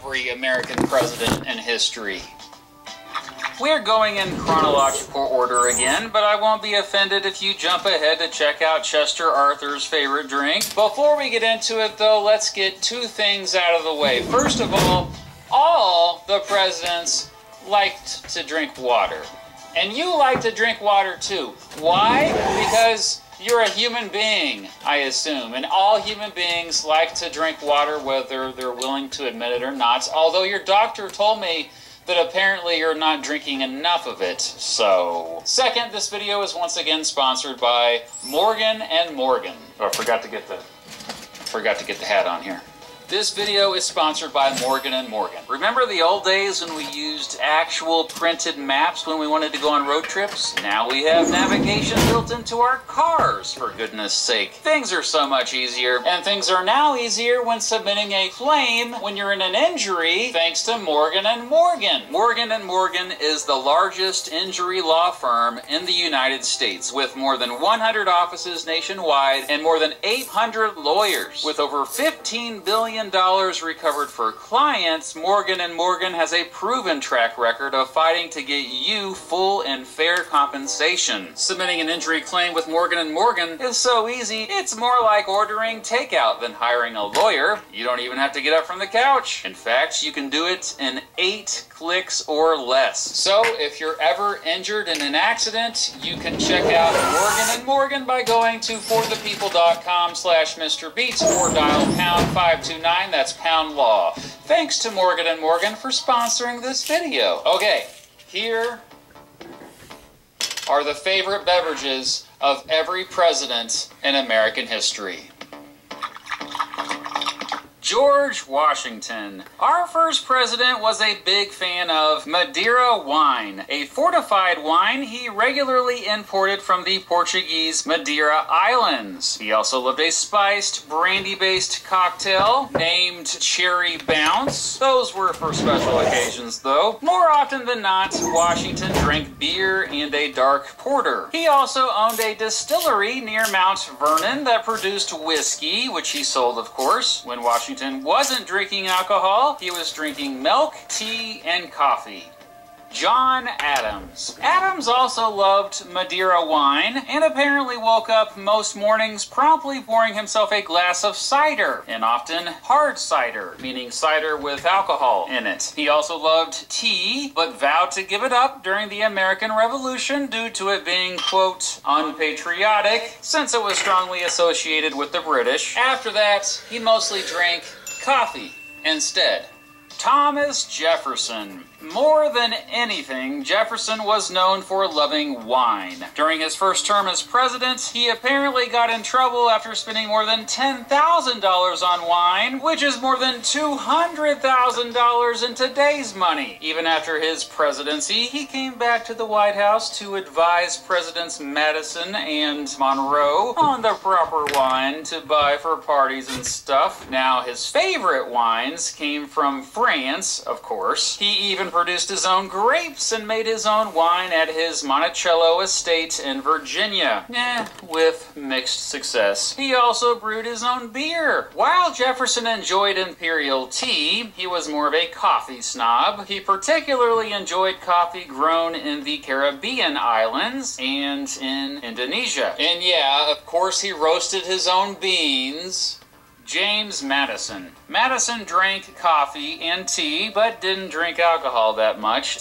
every American president in history. We're going in chronological order again, but I won't be offended if you jump ahead to check out Chester Arthur's favorite drink. Before we get into it, though, let's get two things out of the way. First of all the presidents liked to drink water. And you like to drink water, too. Why? Because you're a human being, I assume. And all human beings like to drink water, whether they're willing to admit it or not. Although your doctor told me that apparently you're not drinking enough of it. So, second, this video is once again sponsored by Morgan & Morgan. Oh, I forgot to get the hat on here. This video is sponsored by Morgan & Morgan. Remember the old days when we used actual printed maps when we wanted to go on road trips? Now we have navigation built into our cars, for goodness sake. Things are so much easier, and things are now easier when submitting a claim when you're in an injury, thanks to Morgan & Morgan. Morgan & Morgan is the largest injury law firm in the United States, with more than 100 offices nationwide and more than 800 lawyers. With over $15 billion recovered for clients, Morgan & Morgan has a proven track record of fighting to get you full and fair compensation. Submitting an injury claim with Morgan & Morgan is so easy, it's more like ordering takeout than hiring a lawyer. You don't even have to get up from the couch. In fact, you can do it in 8 clicks or less. So, if you're ever injured in an accident, you can check out Morgan & Morgan by going to forthepeople.com/MrBeats or dial #529. That's pound law. Thanks to Morgan & Morgan for sponsoring this video. Okay, here are the favorite beverages of every president in American history. George Washington. Our first president was a big fan of Madeira wine, a fortified wine he regularly imported from the Portuguese Madeira Islands. He also loved a spiced, brandy-based cocktail named Cherry Bounce. Those were for special occasions, though. More often than not, Washington drank beer and a dark porter. He also owned a distillery near Mount Vernon that produced whiskey, which he sold, of course. When Washington wasn't drinking alcohol, he was drinking milk, tea, and coffee. John Adams. Adams also loved Madeira wine and apparently woke up most mornings promptly pouring himself a glass of cider, and often hard cider, meaning cider with alcohol in it. He also loved tea, but vowed to give it up during the American Revolution due to it being, quote, unpatriotic, since it was strongly associated with the British. After that, he mostly drank coffee instead. Thomas Jefferson. More than anything, Jefferson was known for loving wine. During his first term as president, he apparently got in trouble after spending more than $10,000 on wine, which is more than $200,000 in today's money. Even after his presidency, he came back to the White House to advise Presidents Madison and Monroe on the proper wine to buy for parties and stuff. Now, his favorite wines came from France, of course. He even produced his own grapes and made his own wine at his Monticello estate in Virginia. With mixed success. He also brewed his own beer. While Jefferson enjoyed imperial tea, he was more of a coffee snob. He particularly enjoyed coffee grown in the Caribbean islands and in Indonesia. And yeah, of course he roasted his own beans. James Madison. Madison drank coffee and tea, but didn't drink alcohol that much.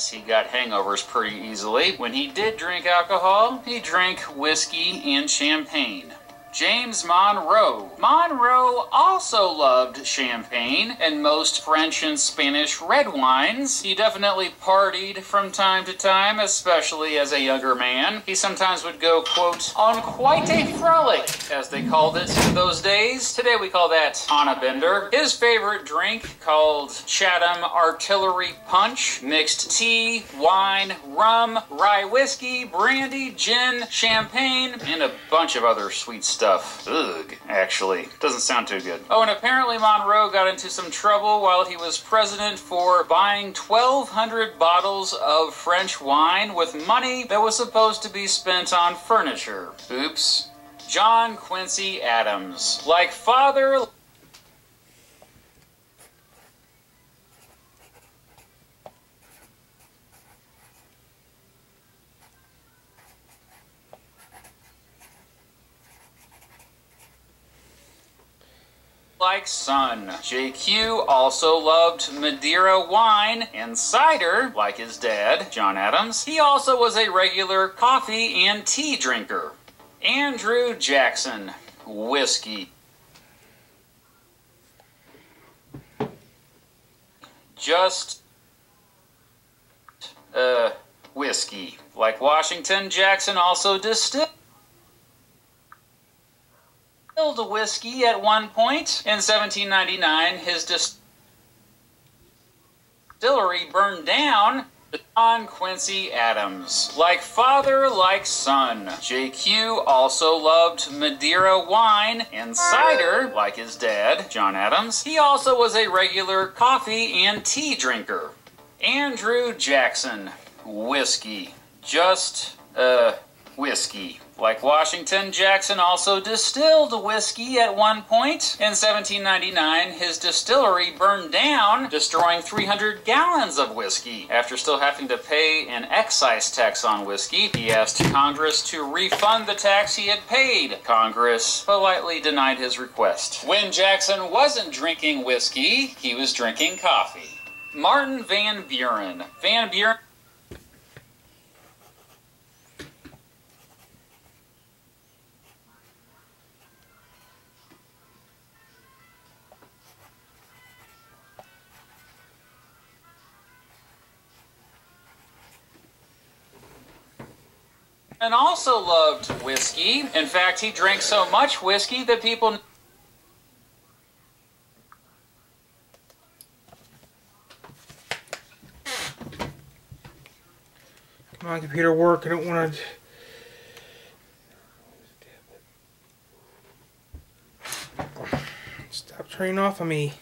He got hangovers pretty easily. When he did drink alcohol, he drank whiskey and champagne. James Monroe. Monroe also loved champagne and most French and Spanish red wines. He definitely partied from time to time, especially as a younger man. He sometimes would go, quote, on quite a frolic, as they called it in those days. Today we call that on a bender. His favorite drink, called Chatham Artillery Punch, mixed tea, wine, rum, rye whiskey, brandy, gin, champagne, and a bunch of other sweet stuff. stuff. Ugh, actually. Doesn't sound too good. Oh, and apparently Monroe got into some trouble while he was president for buying 1,200 bottles of French wine with money that was supposed to be spent on furniture. Oops. John Quincy Adams. Like father... like son. JQ also loved Madeira wine and cider, like his dad, John Adams. He also was a regular coffee and tea drinker. Andrew Jackson, whiskey. Just, whiskey. Like Washington, Jackson also distilled whiskey at one point. In 1799, his distillery burned down. John Quincy Adams. Like father, like son. JQ also loved Madeira wine and cider, like his dad, John Adams. He also was a regular coffee and tea drinker. Andrew Jackson, whiskey. Just, whiskey. Like Washington, Jackson also distilled whiskey at one point. In 1799, his distillery burned down, destroying 300 gallons of whiskey. After still having to pay an excise tax on whiskey, he asked Congress to refund the tax he had paid. Congress politely denied his request. When Jackson wasn't drinking whiskey, he was drinking coffee. Martin Van Buren. Van Buren and also loved whiskey. In fact, he drank so much whiskey that people... Come on, computer, work. I don't want to... Stop turning off on me.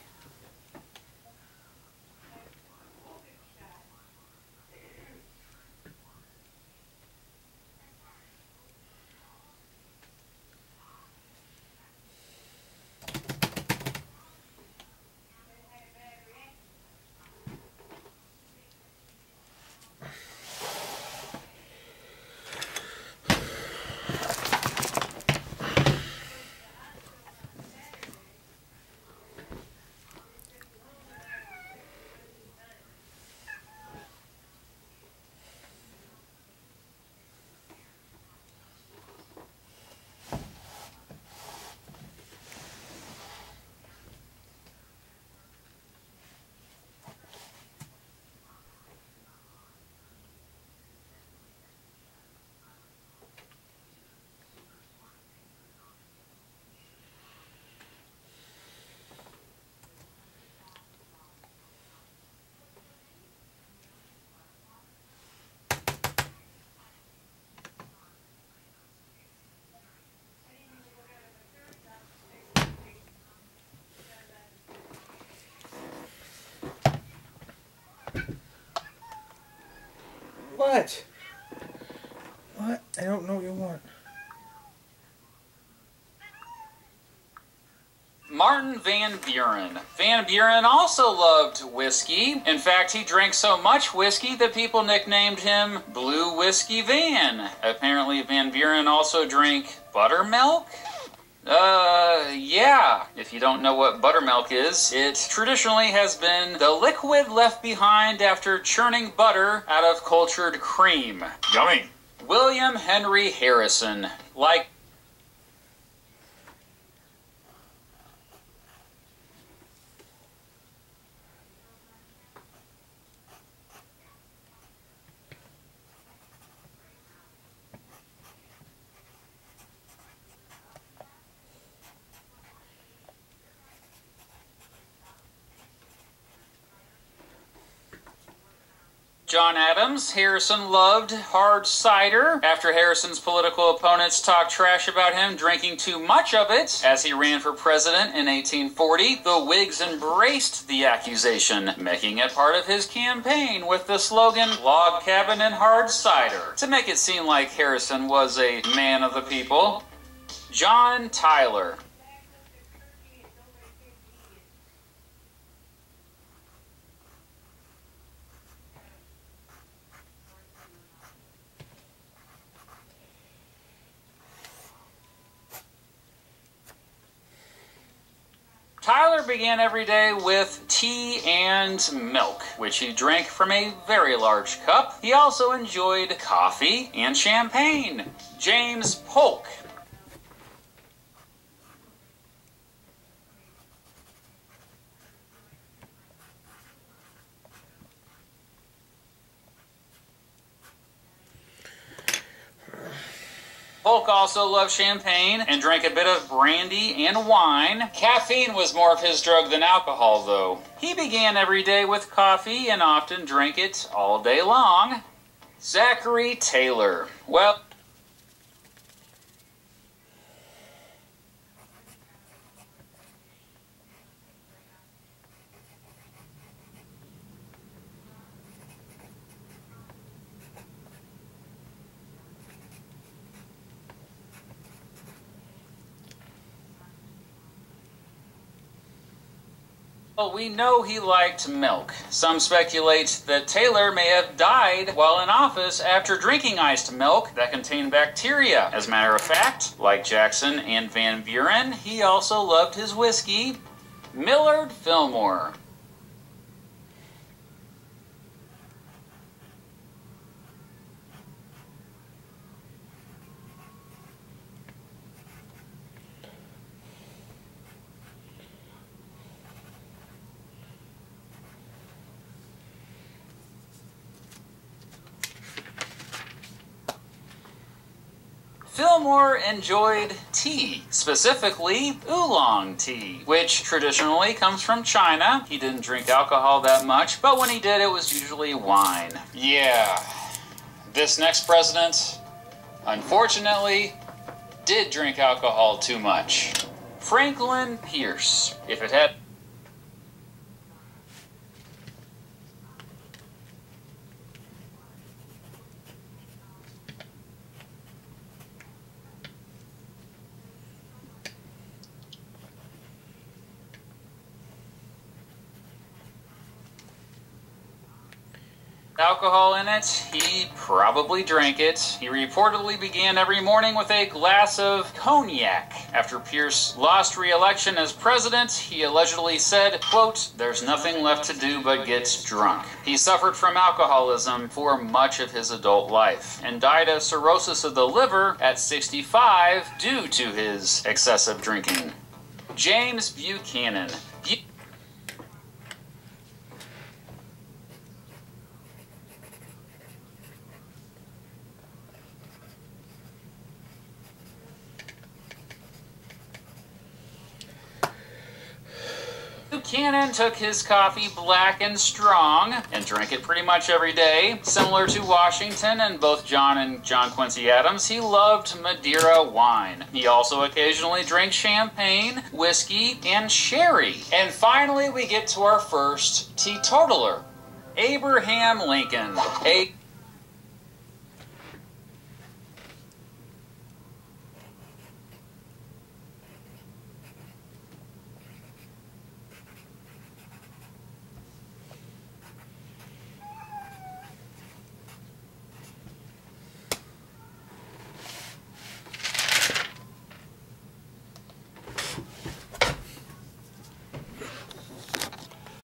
What? What? I don't know what you want. Martin Van Buren. Van Buren also loved whiskey. In fact, he drank so much whiskey that people nicknamed him Blue Whiskey Van. Apparently, Van Buren also drank buttermilk. Yeah. If you don't know what buttermilk is, it traditionally has been the liquid left behind after churning butter out of cultured cream. Yummy. William Henry Harrison. Like John Adams, Harrison loved hard cider. After Harrison's political opponents talked trash about him drinking too much of it as he ran for president in 1840, the Whigs embraced the accusation, making it part of his campaign with the slogan, "Log cabin and hard cider," to make it seem like Harrison was a man of the people. John Tyler. Tyler began every day with tea and milk, which he drank from a very large cup. He also enjoyed coffee and champagne. James Polk. Polk also loved champagne and drank a bit of brandy and wine. Caffeine was more of his drug than alcohol, though. He began every day with coffee and often drank it all day long. Zachary Taylor. Well, we know he liked milk. Some speculate that Taylor may have died while in office after drinking iced milk that contained bacteria. As a matter of fact, like Jackson and Van Buren, he also loved his whiskey. Millard Fillmore. Fillmore enjoyed tea, specifically oolong tea, which traditionally comes from China. He didn't drink alcohol that much, but when he did, it was usually wine. Yeah, this next president, unfortunately, did drink alcohol too much. Franklin Pierce. If it had alcohol in it, he probably drank it. He reportedly began every morning with a glass of cognac. After Pierce lost re-election as president, he allegedly said, quote, "There's nothing left to do but get drunk." He suffered from alcoholism for much of his adult life and died of cirrhosis of the liver at 65 due to his excessive drinking. James Buchanan. Buchanan took his coffee black and strong and drank it pretty much every day. Similar to Washington and both John and John Quincy Adams, he loved Madeira wine. He also occasionally drank champagne, whiskey, and sherry. And finally, we get to our first teetotaler, Abraham Lincoln.